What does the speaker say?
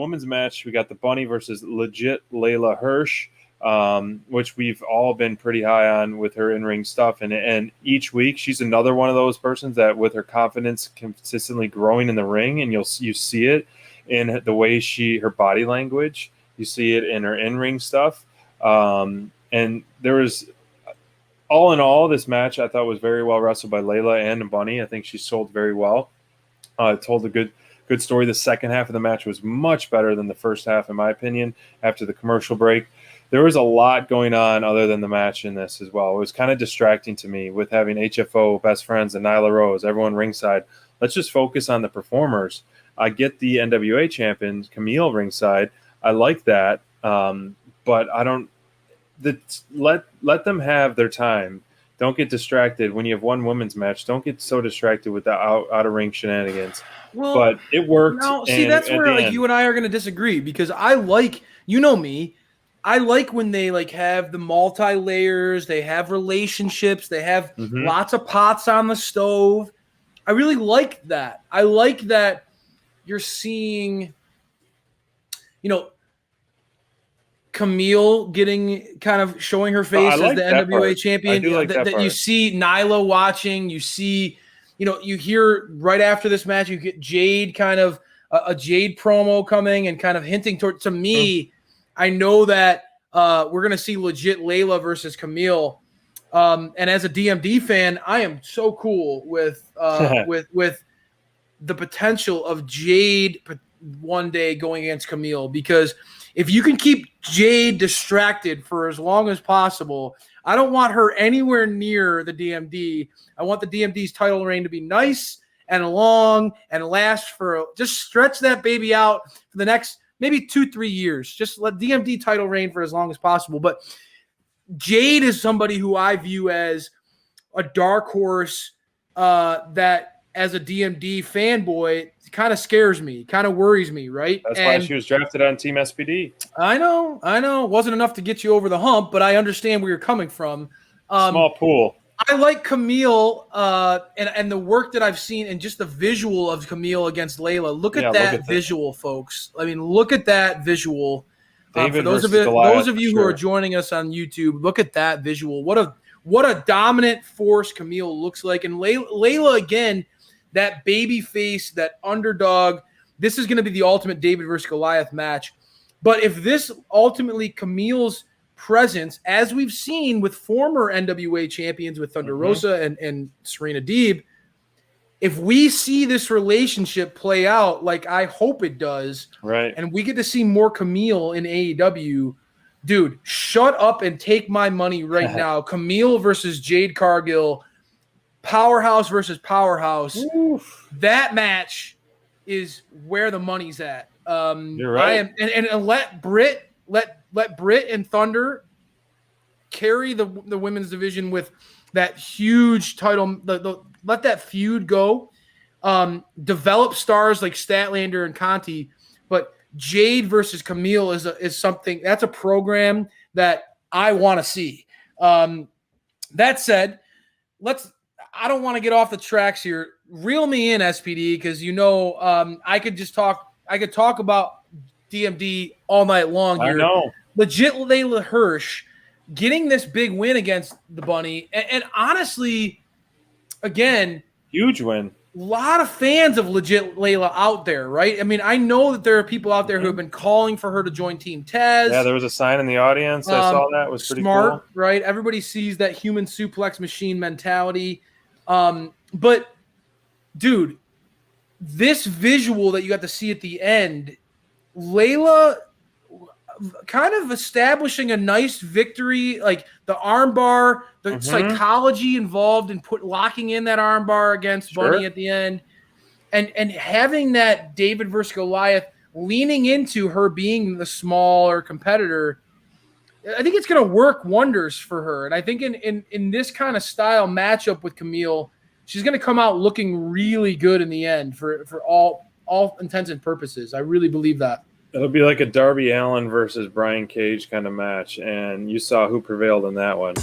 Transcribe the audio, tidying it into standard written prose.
women's match, we got the Bunny versus legit Leyla Hirsch, which we've all been pretty high on with her in-ring stuff. And each week, she's another one of those persons that with her confidence consistently growing in the ring, and you see it in the way her body language. You see it in her in-ring stuff. And there was, all in all, this match I thought was very well wrestled by Leyla and the Bunny. I think she sold very well. Told a good story. The second half of the match was much better than the first half, in my opinion, after the commercial break. There was a lot going on other than the match in this as well. It was kind of distracting to me with having HFO, Best Friends, and Nyla Rose, everyone ringside. Let's just focus on the performers. I get the NWA champion, Camille, ringside. I like that, but I don't. Let them have their time. Don't get distracted when you have one women's match. Don't get so distracted with the out of ring shenanigans. Well, but it worked. No, see, that's where you and I are going to disagree, because I like, you know me, I like when they have the multi-layers, they have relationships, they have lots of pots on the stove. I really like that. I like that you're seeing, Camille kind of showing her face as the NWA champion. That you see Nyla watching. You see, you hear right after this match, you get Jade kind of a Jade promo coming and kind of hinting to me. I know that we're going to see legit Leyla versus Camille. And as a DMD fan, I am so cool with the potential of Jade one day going against Camille, because if you can keep Jade distracted for as long as possible, I don't want her anywhere near the DMD. I want the DMD's title reign to be nice and long and last just stretch that baby out for the next maybe 2-3 years. Just let DMD title reign for as long as possible. But Jade is somebody who I view as a dark horse that, as a DMD fanboy, kind of scares me, kind of worries me, right? That's why she was drafted on Team SPD. I know. It wasn't enough to get you over the hump, but I understand where you're coming from. Small pool. I like Camille and the work that I've seen and just the visual of Camille against Leyla. Look at that visual, folks. I mean, look at that visual. For those of you who are joining us on YouTube, look at that visual. What a dominant force Camille looks like. And Leyla, again, that baby face, that underdog, this is going to be the ultimate David versus Goliath match. But if this ultimately Camille's presence, as we've seen with former NWA champions with Thunder Rosa and Serena Deeb, if we see this relationship play out like I hope it does, right, and we get to see more Camille in AEW, dude, shut up and take my money right now. Camille versus Jade Cargill, powerhouse versus powerhouse. Oof. That match is where the money's at. You're right. And let Britt and Thunder carry the women's division with that huge title. Let that feud go. Develop stars like Statlander and Conti, but Jade versus Camille is something that's a program that I want to see. That said, I don't want to get off the tracks here. Reel me in, SPD, because I could talk about DMD all night long here. I know. Legit Leyla Hirsch getting this big win against the Bunny, and honestly, again, huge win. A lot of fans of legit Leyla out there, right? I mean, I know that there are people out there who have been calling for her to join Team Taz. Yeah, there was a sign in the audience. I saw that. It was pretty smart, cool. Right? Everybody sees that human suplex machine mentality. But, dude, this visual that you got to see at the end, Leyla kind of establishing a nice victory, like the armbar, the psychology involved in locking in that armbar against Bunny at the end, and having that David versus Goliath leaning into her being the smaller competitor. I think it's going to work wonders for her. And I think in this kind of style matchup with Camille, she's going to come out looking really good in the end for all intents and purposes. I really believe that. It'll be like a Darby Allin versus Brian Cage kind of match, and you saw who prevailed in that one.